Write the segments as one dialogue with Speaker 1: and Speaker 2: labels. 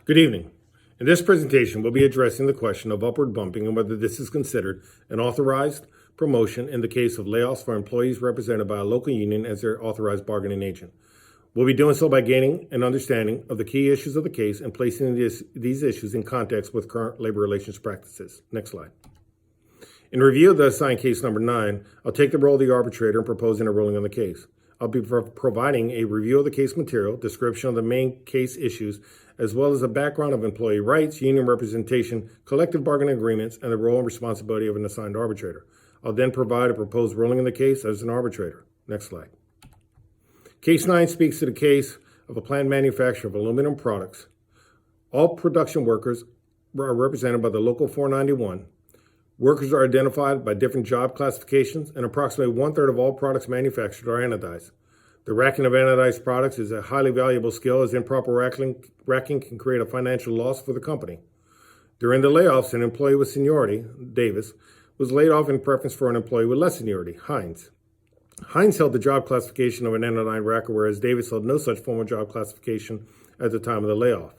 Speaker 1: Good evening. In this presentation, we'll be addressing the question of upward bumping and whether this is considered an authorized promotion in the case of layoffs for employees represented by a local union as their authorized bargaining agent. We'll be doing so by gaining an understanding of the key issues of the case and placing these issues in context with current labor relations practices. Next slide. In review of the assigned case number 9, I'll take the role of the arbitrator in proposing a ruling on the case. I'll be providing a review of the case material, description of the main case issues, as well as a background of employee rights, union representation, collective bargaining agreements, and the role and responsibility of an assigned arbitrator. I'll then provide a proposed ruling in the case as an arbitrator. Next slide. Case 9 speaks to the case of a plant manufacturer of aluminum products. All production workers are represented by the Local 491. Workers are identified by different job classifications, and approximately one-third of all products manufactured are anodized. The racking of anodized products is a highly valuable skill, as improper racking can create a financial loss for the company. During the layoffs, an employee with seniority, Davis, was laid off in preference for an employee with less seniority, Hines. Hines held the job classification of an anodized racker, whereas Davis held no such formal job classification at the time of the layoff.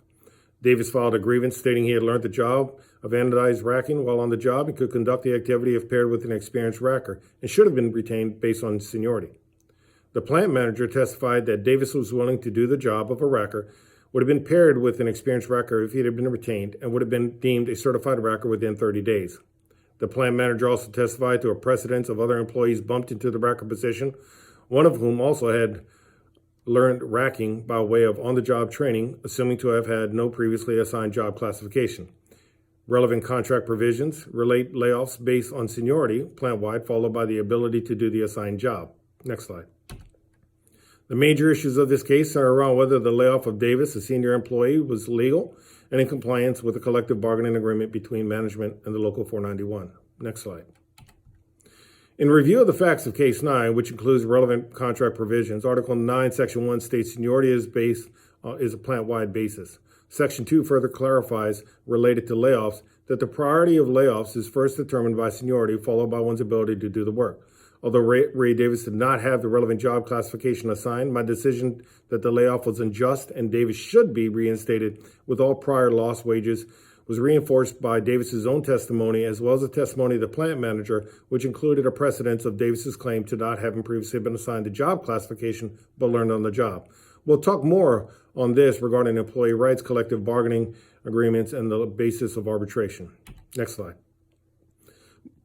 Speaker 1: Davis filed a grievance stating he had learned the job of anodized racking while on the job and could conduct the activity if paired with an experienced racker, and should have been retained based on seniority. The plant manager testified that Davis was willing to do the job of a racker, would have been paired with an experienced racker if he had been retained, and would have been deemed a certified racker within 30 days. The plant manager also testified to a precedence of other employees bumped into the racker position, one of whom also had learned racking by way of on-the-job training, assuming to have had no previously assigned job classification. Relevant contract provisions relate layoffs based on seniority, plant-wide, followed by the ability to do the assigned job. Next slide. The major issues of this case are around whether the layoff of Davis, a senior employee, was legal and in compliance with the collective bargaining agreement between management and the Local 491. Next slide. In review of the facts of Case 9, which includes relevant contract provisions, Article 9, Section 1 states seniority is a plant-wide basis. Section 2 further clarifies, related to layoffs, that the priority of layoffs is first determined by seniority, followed by one's ability to do the work. Although Ray Davis did not have the relevant job classification assigned, my decision that the layoff was unjust and Davis should be reinstated with all prior lost wages was reinforced by Davis's own testimony, as well as the testimony of the plant manager, which included a precedence of Davis's claim to not having previously been assigned the job classification but learned on the job. We'll talk more on this regarding employee rights, collective bargaining agreements, and the basis of arbitration. Next slide.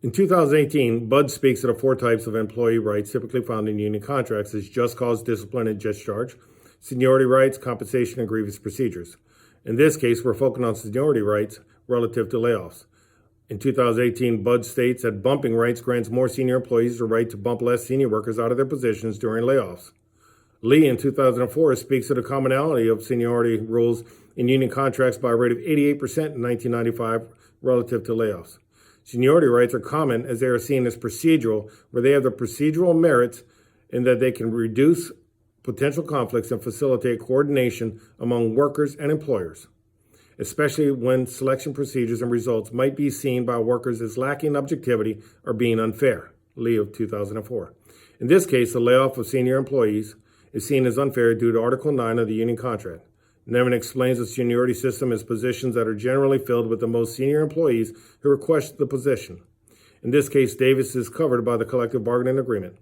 Speaker 1: In 2018, Bud speaks of the 4 types of employee rights typically found in union contracts as just cause, discipline, and discharge, seniority rights, compensation, and grievance procedures. In this case, we're focusing on seniority rights relative to layoffs. In 2018, Bud states that bumping rights grants more senior employees the right to bump less senior workers out of their positions during layoffs. Lee, in 2004, speaks of the commonality of seniority rules in union contracts by a rate of 88% in 1995 relative to layoffs. Seniority rights are common as they are seen as procedural, where they have the procedural merits in that they can reduce potential conflicts and facilitate coordination among workers and employers, especially when selection procedures and results might be seen by workers as lacking objectivity or being unfair. Lee of 2004. In this case, the layoff of senior employees is seen as unfair due to Article 9 of the union contract. Nevin explains the seniority system as positions that are generally filled with the most senior employees who request the position. In this case, Davis is covered by the collective bargaining agreement.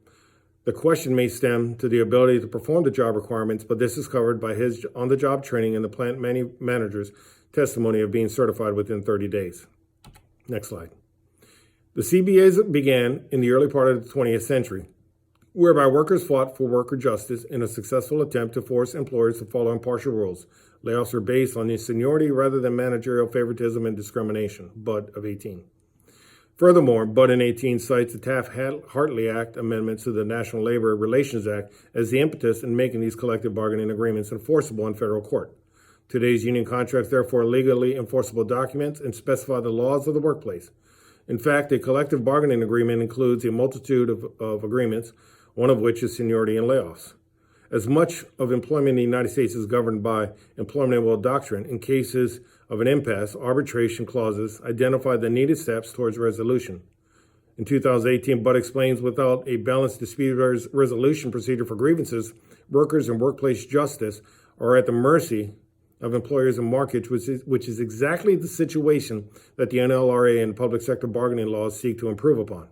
Speaker 1: The question may stem to the ability to perform the job requirements, but this is covered by his on-the-job training and the plant manager's testimony of being certified within 30 days. Next slide. The CBAs began in the early part of the 20th century, whereby workers fought for worker justice in a successful attempt to force employers to follow impartial rules. Layoffs are based on seniority rather than managerial favoritism and discrimination. Budd of 18. Furthermore, Budd in 18 cites the Taft-Hartley Act amendments to the National Labor Relations Act as the impetus in making these collective bargaining agreements enforceable in federal court. Today's union contracts therefore legally enforceable documents and specify the laws of the workplace. In fact, a collective bargaining agreement includes a multitude of agreements, one of which is seniority and layoffs. As much of employment in the United States is governed by employment at will doctrine, in cases of an impasse, arbitration clauses identify the needed steps towards resolution. In 2018, Budd explains without a balanced dispute resolution procedure for grievances, workers and workplace justice are at the mercy of employers and markets, which is exactly the situation that the NLRA and public sector bargaining laws seek to improve upon.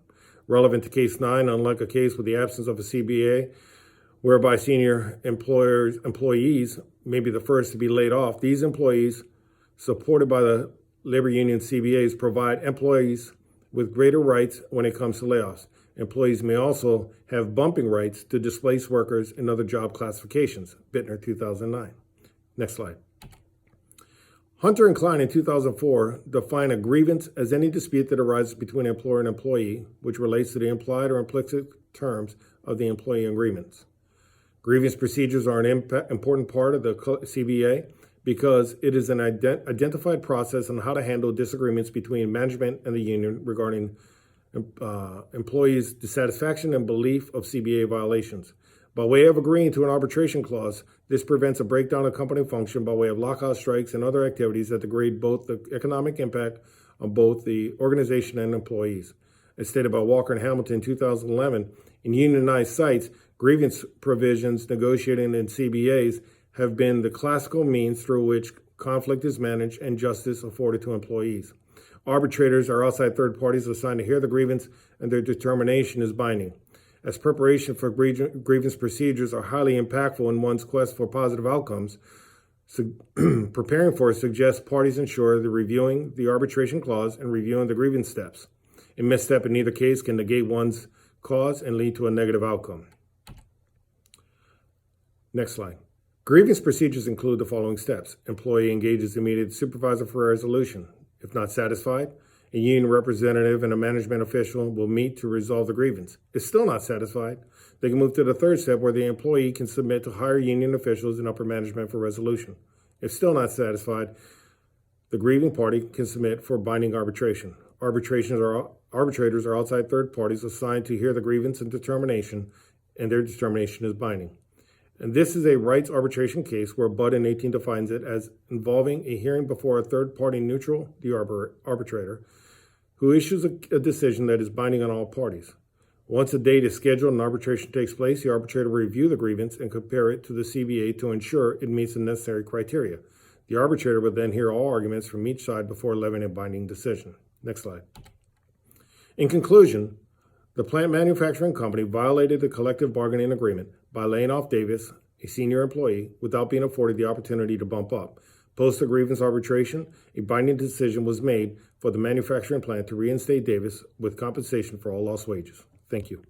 Speaker 1: Relevant to Case 9, unlike a case with the absence of a CBA, whereby senior employees may be the first to be laid off, these employees, supported by the labor union CBAs, provide employees with greater rights when it comes to layoffs. Employees may also have bumping rights to displaced workers in other job classifications. Bittner, 2009. Next slide. Hunter and Klein in 2004 define a grievance as any dispute that arises between employer and employee, which relates to the implied or implicit terms of the employee agreements. Grievance procedures are an important part of the CBA because it is an identified process on how to handle disagreements between management and the union regarding employees' dissatisfaction and belief of CBA violations. By way of agreeing to an arbitration clause, this prevents a breakdown of company function by way of lockout strikes and other activities that degrade both the economic impact on both the organization and employees. As stated by Walker and Hamilton in 2011, in unionized sites, grievance provisions negotiated in CBAs have been the classical means through which conflict is managed and justice afforded to employees. Arbitrators are outside third parties assigned to hear the grievance, and their determination is binding. As preparation for grievance procedures are highly impactful in one's quest for positive outcomes, preparing for it suggests parties ensure the reviewing the arbitration clause and reviewing the grievance steps. A misstep in either case can negate one's cause and lead to a negative outcome. Next slide. Grievance procedures include the following steps. Employee engages immediate supervisor for a resolution. If not satisfied, a union representative and a management official will meet to resolve the grievance. If still not satisfied, they can move to the third step where the employee can submit to higher union officials and upper management for resolution. If still not satisfied, the grieving party can submit for binding arbitration. Arbitrators are outside third parties assigned to hear the grievance and determination, and their determination is binding. And this is a rights arbitration case where Budd in 18 defines it as involving a hearing before a third-party neutral, the arbitrator, who issues a decision that is binding on all parties. Once a date is scheduled and arbitration takes place, the arbitrator will review the grievance and compare it to the CBA to ensure it meets the necessary criteria. The arbitrator will then hear all arguments from each side before levying a binding decision. Next slide. In conclusion, the plant manufacturing company violated the collective bargaining agreement by laying off Davis, a senior employee, without being afforded the opportunity to bump up. Post the grievance arbitration, a binding decision was made for the manufacturing plant to reinstate Davis with compensation for all lost wages. Thank you.